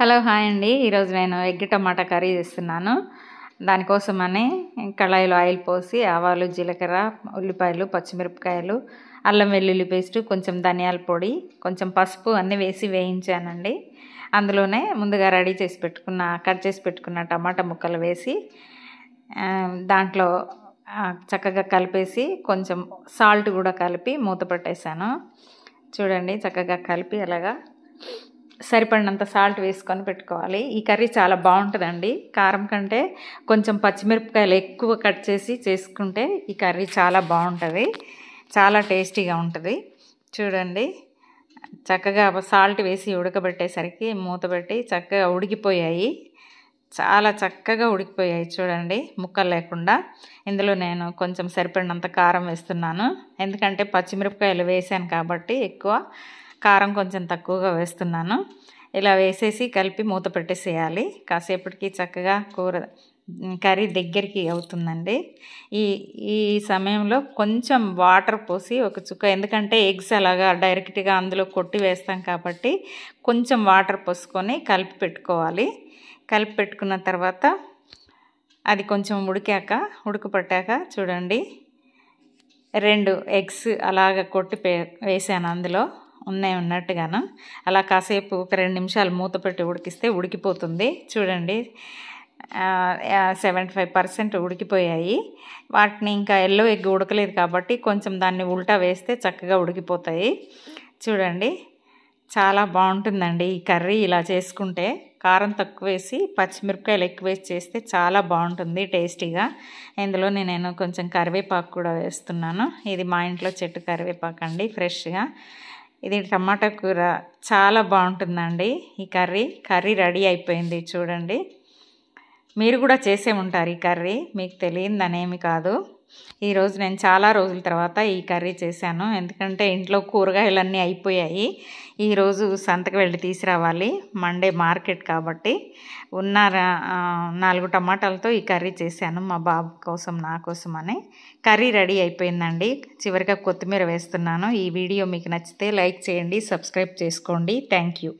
Hello hi అండి. ఈరోజు నేను ఎగ్ టమాటా కర్రీ చేస్తున్నాను. దానికోసమని కళాయిలో ఆయిల్ పోసి ఆవాలు, జీలకర్ర, ఉల్లిపాయలు, పచ్చిమిరపకాయలు, అల్లం వెల్లుల్లి పేస్టు, కొంచెం ధనియాల పొడి, కొంచెం పసుపు అన్నీ వేసి వేయించానండి. అందులోనే ముందుగా కట్ చేసి పెట్టుకున్న టమాటా ముక్కలు వేసి దాంట్లో చక్కగా కలిపేసి కొంచెం సాల్ట్ కూడా కలిపి మూత పెట్టేశాను. చూడండి, చక్కగా కలిపి అలాగా సరిపడినంత సాల్ట్ వేసుకొని పెట్టుకోవాలి. ఈ కర్రీ చాలా బాగుంటుందండి. కారం కంటే కొంచెం పచ్చిమిరపకాయలు ఎక్కువ కట్ చేసి చేసుకుంటే ఈ కర్రీ చాలా బాగుంటుంది, చాలా టేస్టీగా ఉంటుంది. చూడండి, చక్కగా సాల్ట్ వేసి ఉడకబెట్టేసరికి మూత పెట్టి చక్కగా ఉడికిపోయాయి. చాలా చక్కగా ఉడికిపోయాయి చూడండి, ముక్కలు లేకుండా. ఇందులో నేను కొంచెం సరిపడినంత కారం వేస్తున్నాను, ఎందుకంటే పచ్చిమిరపకాయలు వేసాను కాబట్టి ఎక్కువ కారం కొంచెం తక్కువగా వేస్తున్నాను. ఇలా వేసేసి కలిపి మూత పెట్టేసేయాలి. కాసేపటికి చక్కగా కర్రీ దగ్గరికి అవుతుందండి. ఈ సమయంలో కొంచెం వాటర్ పోసి ఒక చుక్క, ఎందుకంటే ఎగ్స్ అలాగా డైరెక్ట్గా అందులో కొట్టి వేస్తాం కాబట్టి కొంచెం వాటర్ పోసుకొని కలిపి పెట్టుకోవాలి. కలిపి పెట్టుకున్న తర్వాత అది కొంచెం ఉడకపట్టాక చూడండి, 2 ఎగ్స్ అలాగ కొట్టి వేసాను. అందులో ఉన్నట్టుగాను అలా కాసేపు ఒక 2 నిమిషాలు మూత పెట్టి ఉడికిస్తే ఉడికిపోతుంది. చూడండి, 75% ఉడికిపోయాయి. వాటిని ఇంకా ఎల్లో ఎగ్ ఉడకలేదు కాబట్టి కొంచెం దాన్ని ఉల్టా వేస్తే చక్కగా ఉడికిపోతాయి. చూడండి, చాలా బాగుంటుందండి ఈ కర్రీ. ఇలా చేసుకుంటే కారం తక్కువ వేసి పచ్చిమిరపకాయలు ఎక్కువ వేసి చేస్తే చాలా బాగుంటుంది టేస్టీగా. ఇందులో నేను కొంచెం కరివేపాకు కూడా వేస్తున్నాను. ఇది మా ఇంట్లో చెట్టు కరివేపాకు అండి, ఫ్రెష్గా. ఇది టమాటా కూర చాలా బాగుంటుందండి. ఈ కర్రీ రెడీ అయిపోయింది. చూడండి, మీరు కూడా చేసే ఉంటారు ఈ కర్రీ, మీకు తెలియదనేమి కాదు. ఈరోజు నేను చాలా రోజుల తర్వాత ఈ కర్రీ చేశాను, ఎందుకంటే ఇంట్లో కూరగాయలన్నీ అయిపోయాయి. ఈరోజు సంతకు వెళ్ళి తీసుకురావాలి, మండే మార్కెట్ కాబట్టి. ఉన్న 4 టమాటాలతో ఈ కర్రీ చేశాను, మా బాబు కోసం నా కోసం అని. కర్రీ రెడీ అయిపోయిందండి. చివరిగా కొత్తిమీర వేస్తున్నాను. ఈ వీడియో మీకు నచ్చితే లైక్ చేయండి, సబ్స్క్రైబ్ చేసుకోండి. Thank you.